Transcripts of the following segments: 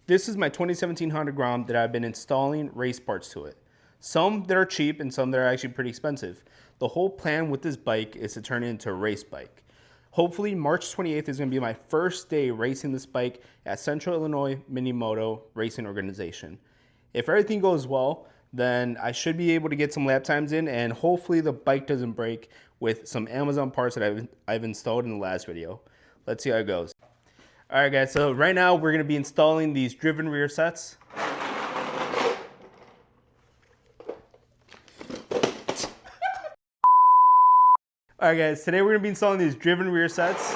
This is my 2017 Honda Grom that I've been installing race parts to it. Some that are cheap and some that are actually pretty expensive. The whole plan with this bike is to turn it into a race bike. Hopefully March 28th is going to be my first day racing this bike at Central Illinois Mini Moto Racing Organization. If everything goes well, then I should be able to get some lap times in, and hopefully the bike doesn't break with some Amazon parts that I've installed in the last video. Let's see how it goes. All right, guys, so right now we're going to be installing these driven rear sets. All right, guys, today we're going to be installing these driven rear sets.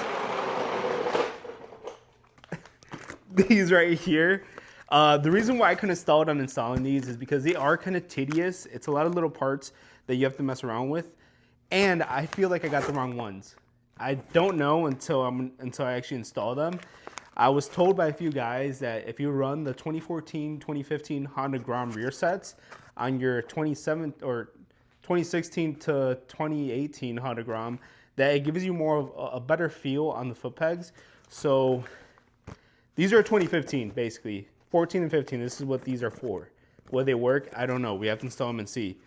These right here. The reason why I couldn't install it on installing these is because they are kind of tedious. It's a lot of little parts that you have to mess around with, and I feel like I got the wrong ones. I don't know until I actually install them. I was told by a few guys that if you run the 2014, 2015 Honda Grom rear sets on your 2016 to 2018 Honda Grom, that it gives you more of a better feel on the foot pegs. So these are 2015, basically. 14 and 15, this is what these are for. Will they work? I don't know. We have to install them and see.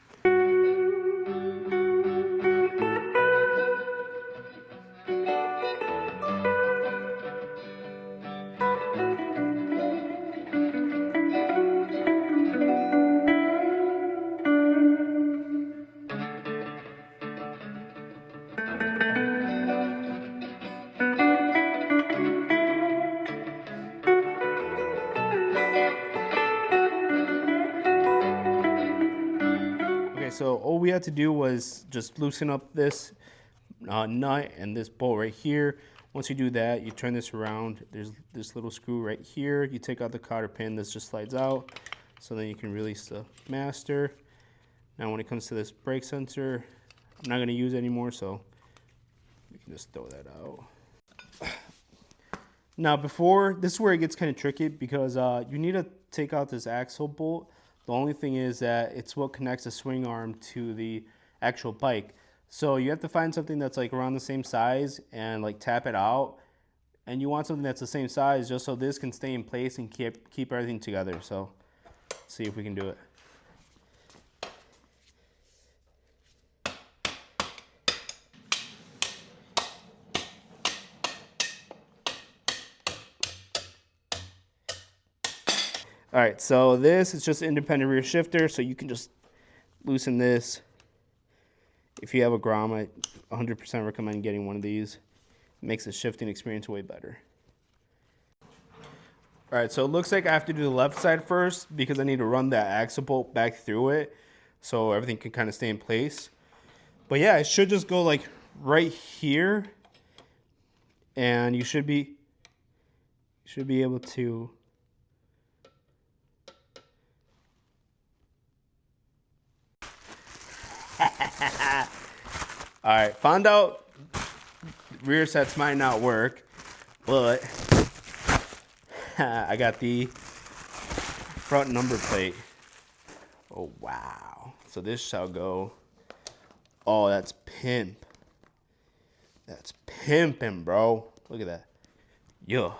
So all we had to do was just loosen up this nut and this bolt right here. Once you do that, you turn this around. There's this little screw right here. You take out the cotter pin. This just slides out. So then you can release the master. Now when it comes to this brake sensor, I'm not going to use it anymore, so we can just throw that out. Now this is where it gets kind of tricky, because you need to take out this axle bolt. The only thing is that it's what connects the swing arm to the actual bike. So you have to find something that's like around the same size and like tap it out. And you want something that's the same size just so this can stay in place and keep everything together. So let's see if we can do it. All right, so this is just an independent rear shifter, so you can just loosen this. If you have a Grom, I 100% recommend getting one of these. It makes the shifting experience way better. All right, so it looks like I have to do the left side first because I need to run that axle bolt back through it so everything can kind of stay in place. But yeah, it should just go like right here, and you should be able to. All right, found out rear sets might not work, but I got the front number plate. Oh, wow. So this shall go. Oh, that's pimp. That's pimping, bro. Look at that. Yo.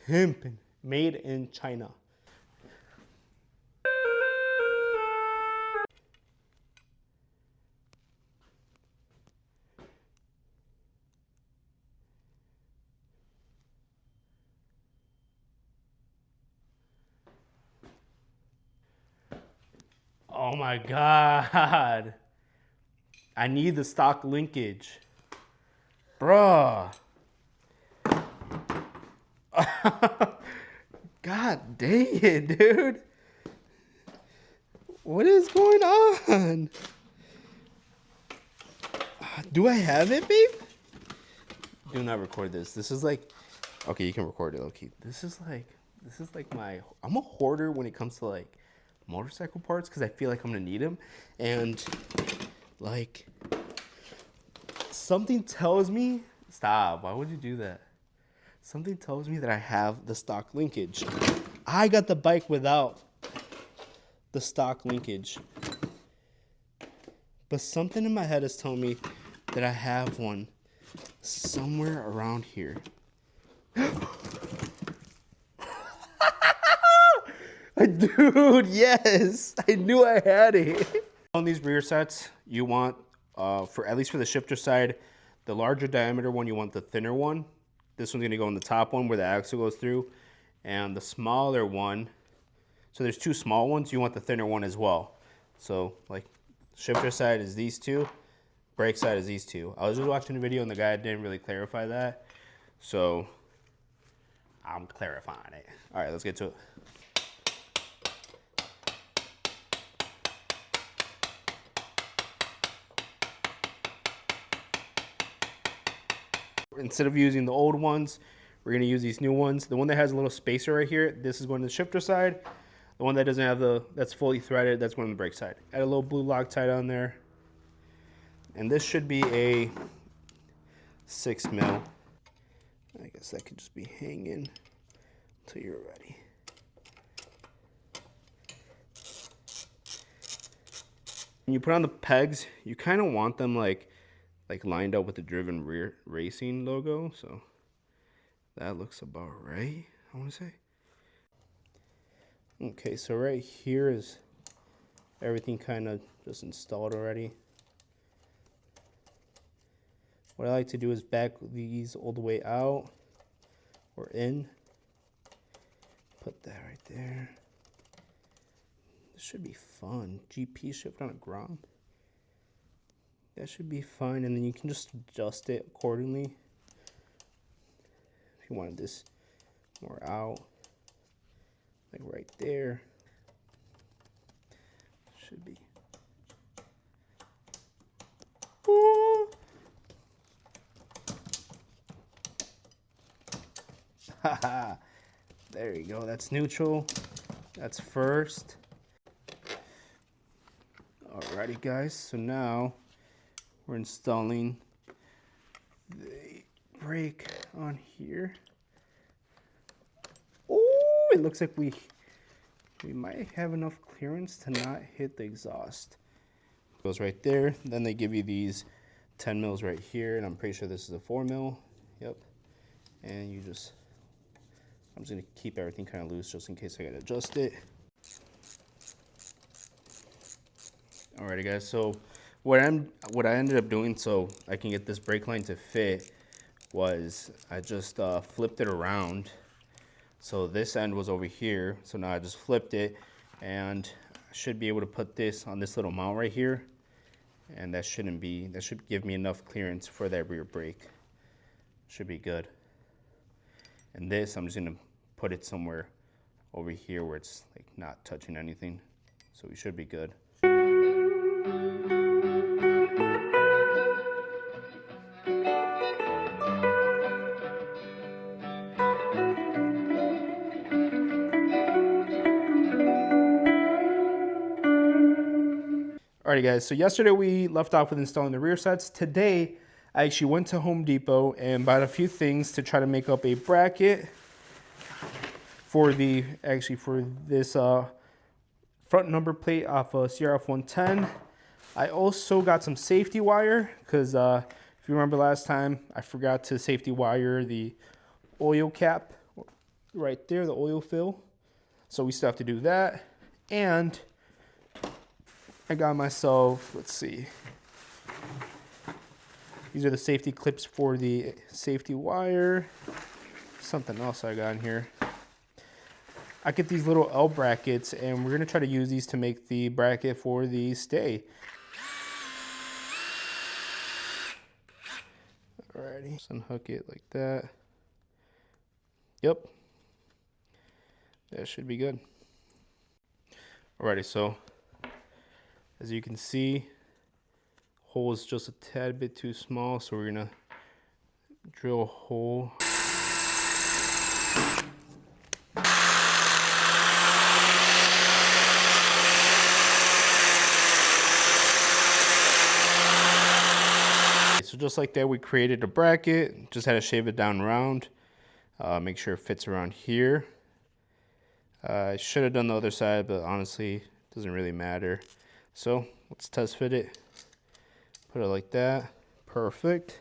Pimping. Made in China. Oh my God. I need the stock linkage. Bruh. God dang it, dude. What is going on? Do I have it, babe? Do not record this. This is like, okay, you can record it, okay. This is like I'm a hoarder when it comes to like motorcycle parts because I feel like I'm gonna need them, and like something tells me, stop, why would you do that? Something tells me that I have the stock linkage. I got the bike without the stock linkage, but something in my head is telling me that I have one somewhere around here. Dude, yes, I knew I had it. On these rear sets, you want, for at least for the shifter side, the larger diameter one, you want the thinner one. This one's gonna go in the top one where the axle goes through. And the smaller one, so there's two small ones, you want the thinner one as well. So like shifter side is these two, brake side is these two. I was just watching the video and the guy didn't really clarify that. So I'm clarifying it. All right, let's get to it. Instead of using the old ones, we're gonna use these new ones. The one that has a little spacer right here, this is going to the shifter side. The one that doesn't have that's fully threaded, that's going to the brake side. Add a little blue Loctite on there. And this should be a 6 mil. I guess that could just be hanging until you're ready. When you put on the pegs, you kind of want them like lined up with the Driven Rear Racing logo. So that looks about right, I want to say. Okay, so right here is everything kind of just installed already. What I like to do is back these all the way out or in. Put that right there. This should be fun. GP shift on a Grom. That should be fine, and then you can just adjust it accordingly. If you wanted this more out, like right there, should be. Ooh. Haha, there you go. That's neutral. That's first. Alrighty, guys. So now we're installing the brake on here. Oh, it looks like we might have enough clearance to not hit the exhaust. Goes right there. Then they give you these 10 mils right here, and I'm pretty sure this is a 4 mil. Yep. And you just, I'm just gonna keep everything kind of loose just in case I gotta adjust it. Alrighty, guys. So what I ended up doing so I can get this brake line to fit was I just flipped it around. So this end was over here. So now I just flipped it, and I should be able to put this on this little mount right here. And that should give me enough clearance for that rear brake. Should be good. And this, I'm just gonna put it somewhere over here where it's like not touching anything. So we should be good. Alrighty, guys, so yesterday we left off with installing the rear sets. Today, I actually went to Home Depot and bought a few things to try to make up a bracket for this front number plate off a CRF 110. I also got some safety wire because if you remember last time, I forgot to safety wire the oil cap right there, the oil fill. So we still have to do that. And I got myself, let's see, these are the safety clips for the safety wire. Something else I got in here. I get these little L brackets, and we're gonna try to use these to make the bracket for the stay. Alrighty, just unhook it like that. Yep, that should be good. Alrighty, so as you can see, hole is just a tad bit too small, so we're gonna drill a hole. So just like that, we created a bracket, just had to shave it down round, make sure it fits around here. I should have done the other side, but honestly, it doesn't really matter. So let's test fit it. Put it like that. Perfect.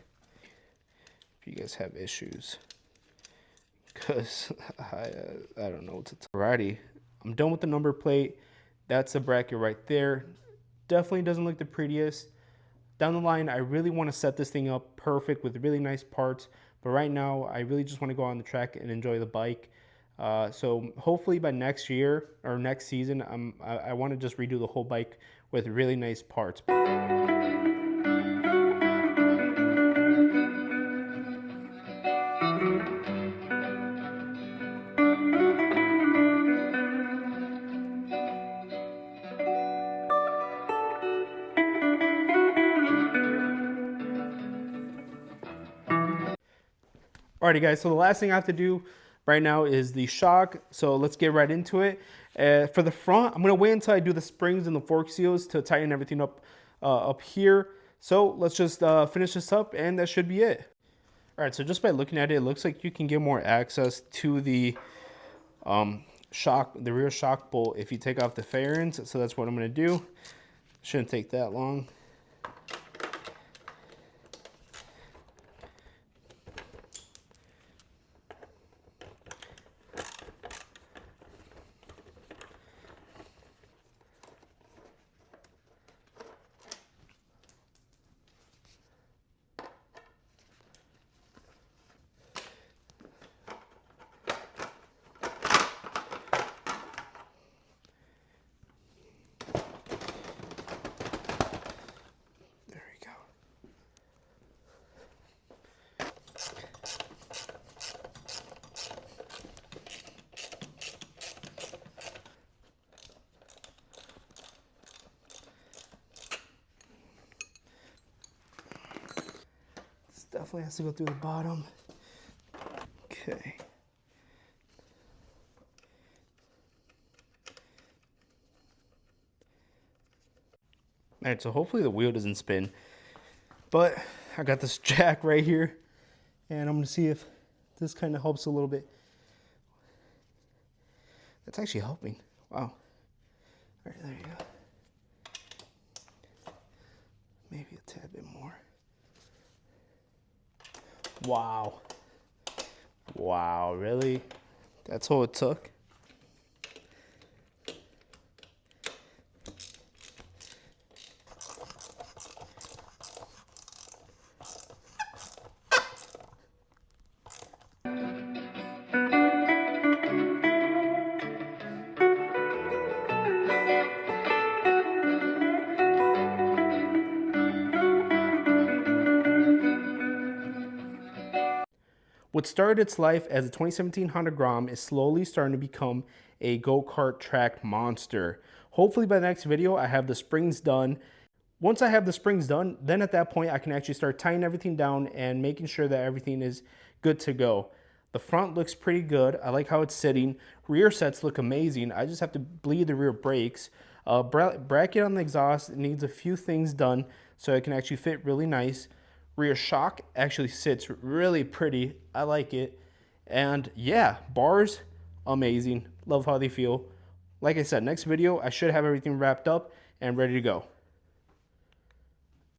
If you guys have issues, because I don't know what to tell. Alrighty. I'm done with the number plate. That's the bracket right there. Definitely doesn't look the prettiest. Down the line, I really want to set this thing up perfect with really nice parts. But right now, I really just want to go on the track and enjoy the bike. So hopefully by next year or next season, I want to just redo the whole bike with really nice parts. Alrighty guys, so the last thing I have to do right now is the shock. So let's get right into it. For the front, I'm gonna wait until I do the springs and the fork seals to tighten everything up up here. So let's just finish this up and that should be it. Alright, so just by looking at it, it looks like you can get more access to the the rear shock bolt if you take off the fairings. So that's what I'm gonna do. Shouldn't take that long. Definitely has to go through the bottom. Okay. All right, so hopefully the wheel doesn't spin, but I got this jack right here and I'm gonna see if this kind of helps a little bit. That's actually helping. Wow. All right, there you go. Maybe a tad bit more. Wow. Wow, really? That's all it took? What started its life as a 2017 Honda Grom is slowly starting to become a Go Kart track monster. Hopefully by the next video, I have the springs done. Once I have the springs done, then at that point, I can actually start tying everything down and making sure that everything is good to go. The front looks pretty good. I like how it's sitting. Rear sets look amazing. I just have to bleed the rear brakes. Bracket on the exhaust needs a few things done so it can actually fit really nice. Rear shock actually sits really pretty. I like it. And yeah, bars, amazing. Love how they feel. Like I said, next video, I should have everything wrapped up and ready to go.